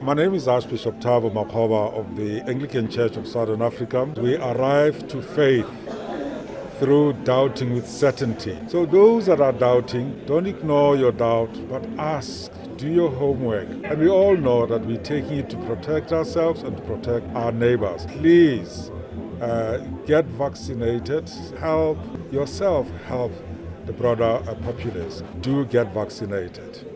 My name is Archbishop Thabo Makhoba of the Anglican Church of Southern Africa. We arrive to faith through doubting with certainty. So those that are doubting, don't ignore your doubt, but ask, do your homework. And we all know that we're taking it to protect ourselves and to protect our neighbors. Please get vaccinated. Help yourself, help the broader populace. Do get vaccinated.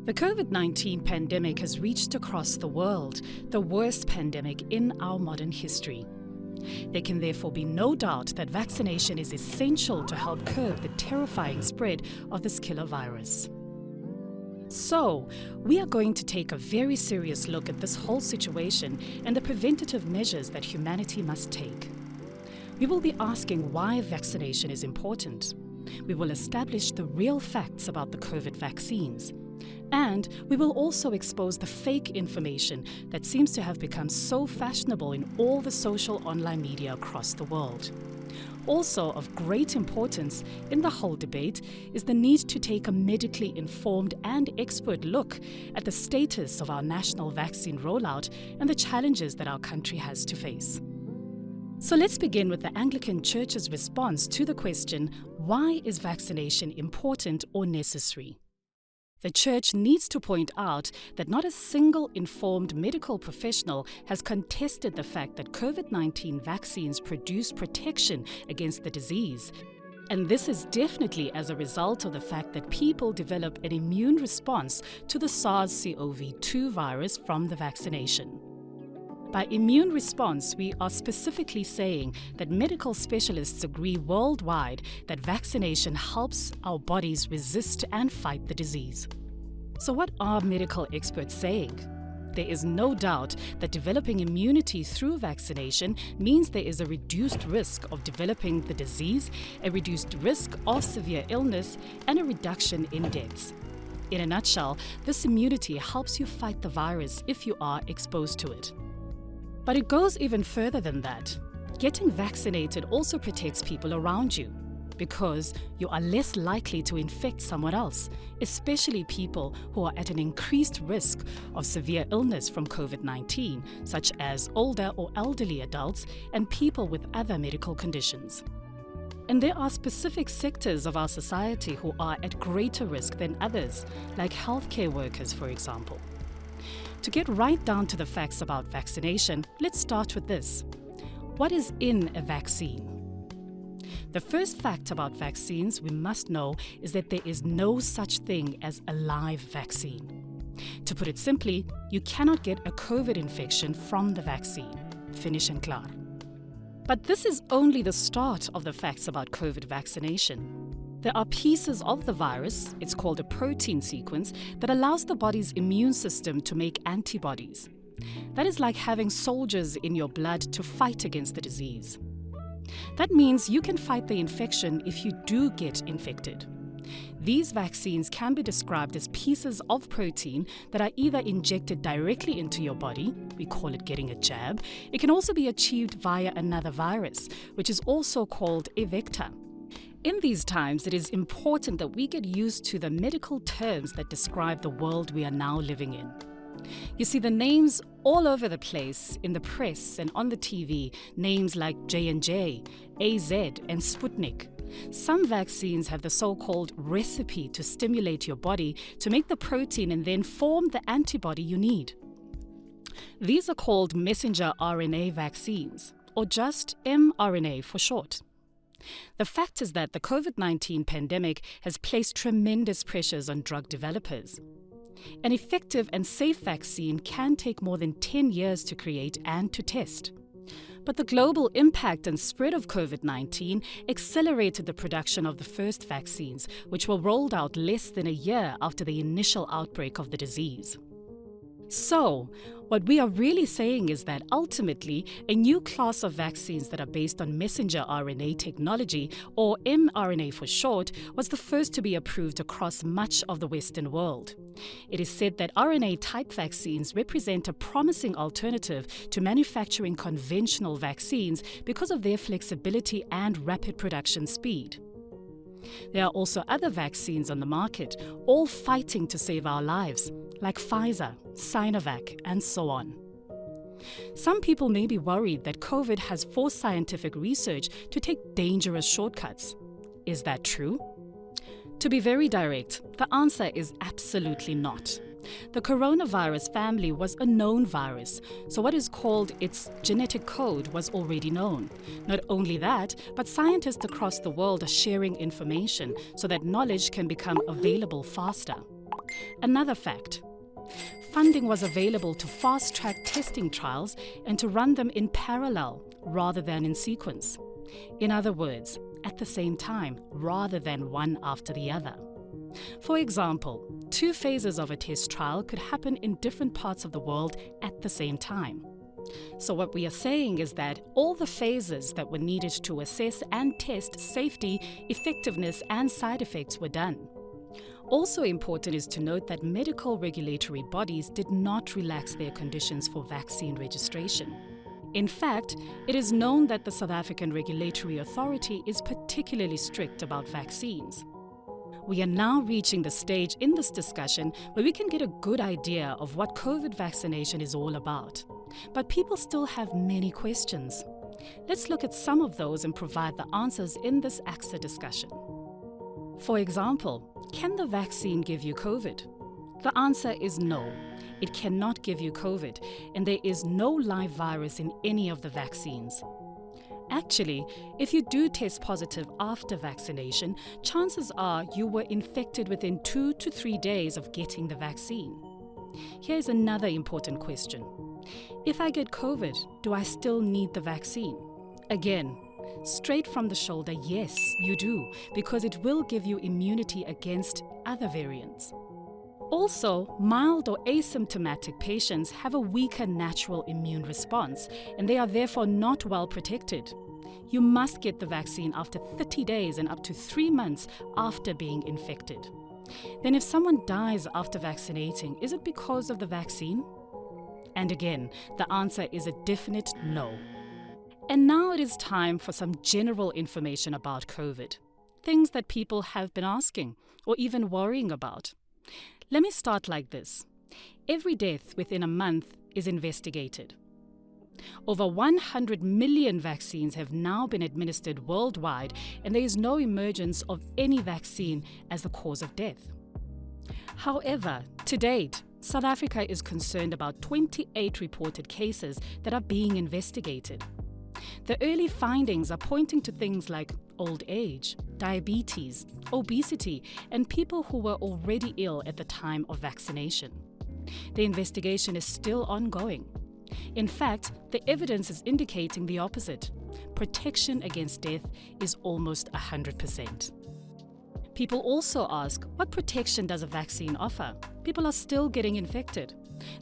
The COVID-19 pandemic has reached across the world, the worst pandemic in our modern history. There can therefore be no doubt that vaccination is essential to help curb the terrifying spread of this killer virus. So, we are going to take a very serious look at this whole situation and the preventative measures that humanity must take. We will be asking why vaccination is important. We will establish the real facts about the COVID vaccines. And we will also expose the fake information that seems to have become so fashionable in all the social online media across the world. Also of great importance in the whole debate is the need to take a medically informed and expert look at the status of our national vaccine rollout and the challenges that our country has to face. So let's begin with the Anglican Church's response to the question, why is vaccination important or necessary? The Church needs to point out that not a single informed medical professional has contested the fact that COVID-19 vaccines produce protection against the disease. And this is definitely as a result of the fact that people develop an immune response to the SARS-CoV-2 virus from the vaccination. By immune response, we are specifically saying that medical specialists agree worldwide that vaccination helps our bodies resist and fight the disease. So what are medical experts saying? There is no doubt that developing immunity through vaccination means there is a reduced risk of developing the disease, a reduced risk of severe illness, and a reduction in deaths. In a nutshell, this immunity helps you fight the virus if you are exposed to it. But it goes even further than that. Getting vaccinated also protects people around you because you are less likely to infect someone else, especially people who are at an increased risk of severe illness from COVID-19, such as older or elderly adults and people with other medical conditions. And there are specific sectors of our society who are at greater risk than others, like healthcare workers, for example. To get right down to the facts about vaccination, let's start with this. What is in a vaccine? The first fact about vaccines we must know is that there is no such thing as a live vaccine. To put it simply, you cannot get a COVID infection from the vaccine. Finish and klar. But this is only the start of the facts about COVID vaccination. There are pieces of the virus, it's called a protein sequence, that allows the body's immune system to make antibodies. That is like having soldiers in your blood to fight against the disease. That means you can fight the infection if you do get infected. These vaccines can be described as pieces of protein that are either injected directly into your body, we call it getting a jab. It can also be achieved via another virus, which is also called a vector. In these times, it is important that we get used to the medical terms that describe the world we are now living in. You see the names all over the place in the press and on the TV, names like J&J, AZ, and Sputnik. Some vaccines have the so-called recipe to stimulate your body to make the protein and then form the antibody you need. These are called messenger RNA vaccines, or just mRNA for short. The fact is that the COVID-19 pandemic has placed tremendous pressures on drug developers. An effective and safe vaccine can take more than 10 years to create and to test. But the global impact and spread of COVID-19 accelerated the production of the first vaccines, which were rolled out less than a year after the initial outbreak of the disease. So, what we are really saying is that ultimately, a new class of vaccines that are based on messenger RNA technology, or mRNA for short, was the first to be approved across much of the Western world. It is said that RNA-type vaccines represent a promising alternative to manufacturing conventional vaccines because of their flexibility and rapid production speed. There are also other vaccines on the market, all fighting to save our lives. like Pfizer, Sinovac, and so on. Some people may be worried that COVID has forced scientific research to take dangerous shortcuts. Is that true? To be very direct, the answer is absolutely not. The coronavirus family was a known virus, so what is called its genetic code was already known. Not only that, but scientists across the world are sharing information so that knowledge can become available faster. Another fact: funding was available to fast-track testing trials and to run them in parallel rather than in sequence. In other words, at the same time rather than one after the other. For example, 2 phases of a test trial could happen in different parts of the world at the same time. So what we are saying is that all the phases that were needed to assess and test safety, effectiveness, and side effects were done. Also important is to note that medical regulatory bodies did not relax their conditions for vaccine registration. In fact, it is known that the South African Regulatory Authority is particularly strict about vaccines. We are now reaching the stage in this discussion where we can get a good idea of what COVID vaccination is all about. But people still have many questions. Let's look at some of those and provide the answers in this AXA discussion. For example, can the vaccine give you COVID? The answer is no. It cannot give you COVID, and there is no live virus in any of the vaccines. Actually, if you do test positive after vaccination, chances are you were infected within 2 to 3 days of getting the vaccine. Here's another important question. If I get COVID, do I still need the vaccine? Again, straight from the shoulder, yes, you do, because it will give you immunity against other variants. Also, mild or asymptomatic patients have a weaker natural immune response, and they are therefore not well protected. You must get the vaccine after 30 days and up to 3 months after being infected. Then if someone dies after vaccinating, is it because of the vaccine? And again, the answer is a definite no. And now it is time for some general information about COVID. Things that people have been asking or even worrying about. Let me start like this. Every death within a month is investigated. Over 100 million vaccines have now been administered worldwide, and there is no emergence of any vaccine as the cause of death. However, to date, South Africa is concerned about 28 reported cases that are being investigated. The early findings are pointing to things like old age, diabetes, obesity, and people who were already ill at the time of vaccination. The investigation is still ongoing. In fact, the evidence is indicating the opposite. Protection against death is almost 100%. People also ask, what protection does a vaccine offer? People are still getting infected.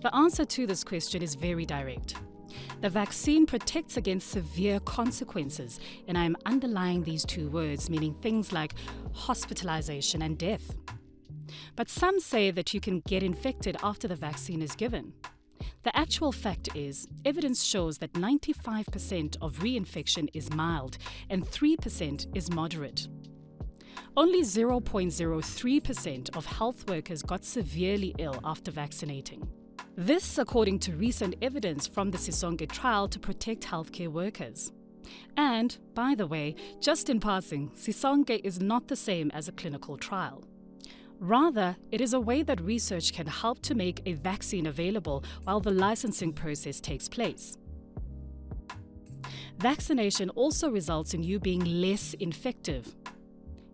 The answer to this question is very direct. The vaccine protects against severe consequences, and I am underlying these 2 words, meaning things like hospitalization and death. But some say that you can get infected after the vaccine is given. The actual fact is, evidence shows that 95% of reinfection is mild and 3% is moderate. Only 0.03% of health workers got severely ill after vaccinating. This, according to recent evidence from the Sisonke trial to protect healthcare workers. And, by the way, just in passing, Sisonke is not the same as a clinical trial. Rather, it is a way that research can help to make a vaccine available while the licensing process takes place. Vaccination also results in you being less infective.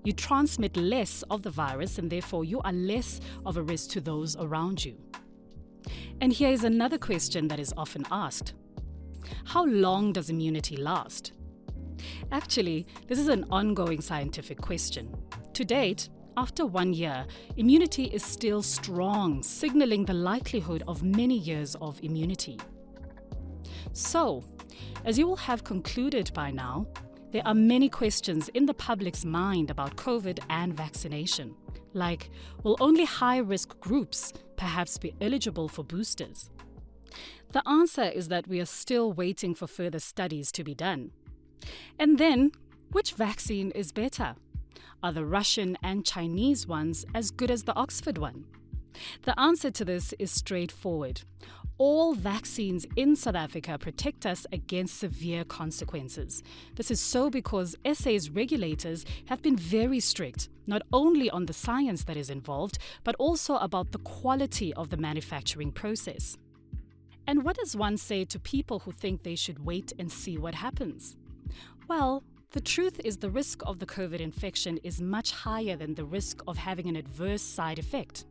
You transmit less of the virus, and therefore you are less of a risk to those around you. And here is another question that is often asked. How long does immunity last? Actually, this is an ongoing scientific question. To date, after 1 year, immunity is still strong, signaling the likelihood of many years of immunity. So, as you will have concluded by now, there are many questions in the public's mind about COVID and vaccination, like, will only high-risk groups perhaps be eligible for boosters? The answer is that we are still waiting for further studies to be done. And then, which vaccine is better? Are the Russian and Chinese ones as good as the Oxford one? The answer to this is straightforward. All vaccines in South Africa protect us against severe consequences. This is so because SA's regulators have been very strict, not only on the science that is involved, but also about the quality of the manufacturing process. And what does one say to people who think they should wait and see what happens? Well, the truth is the risk of the COVID infection is much higher than the risk of having an adverse side effect.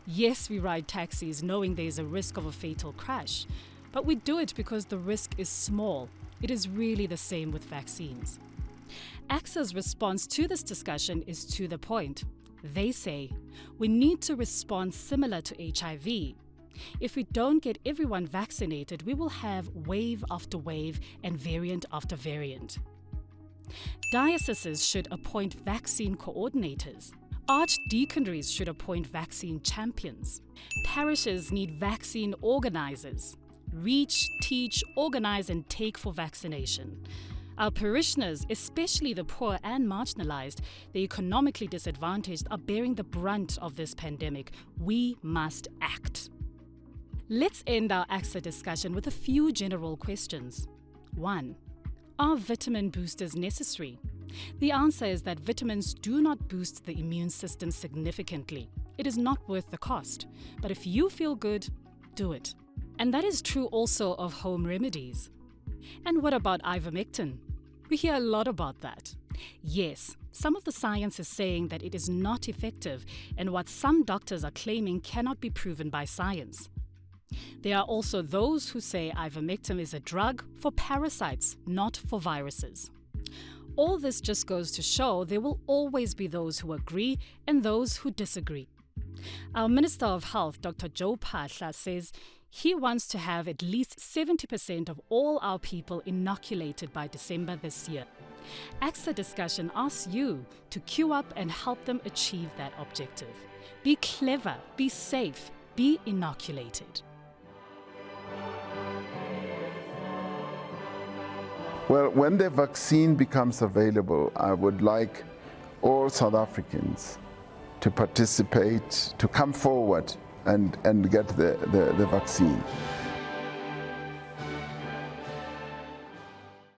Yes, we ride taxis knowing there is a risk of a fatal crash, but we do it because the risk is small. It is really the same with vaccines. AXA's response to this discussion is to the point. They say, we need to respond similar to HIV. If we don't get everyone vaccinated, we will have wave after wave and variant after variant. Dioceses should appoint vaccine coordinators. Archdeaconries should appoint vaccine champions. Parishes need vaccine organisers. Reach, teach, organise and take for vaccination. Our parishioners, especially the poor and marginalised, the economically disadvantaged, are bearing the brunt of this pandemic. We must act. Let's end our AXA discussion with a few general questions. 1. Are vitamin boosters necessary? The answer is that vitamins do not boost the immune system significantly. It is not worth the cost. But if you feel good, do it. And that is true also of home remedies. And what about Ivermectin? We hear a lot about that. Yes, some of the science is saying that it is not effective, and what some doctors are claiming cannot be proven by science. There are also those who say ivermectin is a drug for parasites, not for viruses. All this just goes to show there will always be those who agree and those who disagree. Our Minister of Health, Dr. Joe Phaahla, says he wants to have at least 70% of all our people inoculated by December this year. AXA Discussion asks you to queue up and help them achieve that objective. Be clever, be safe, be inoculated. Well, when the vaccine becomes available, I would like all South Africans to participate, to come forward and get the vaccine.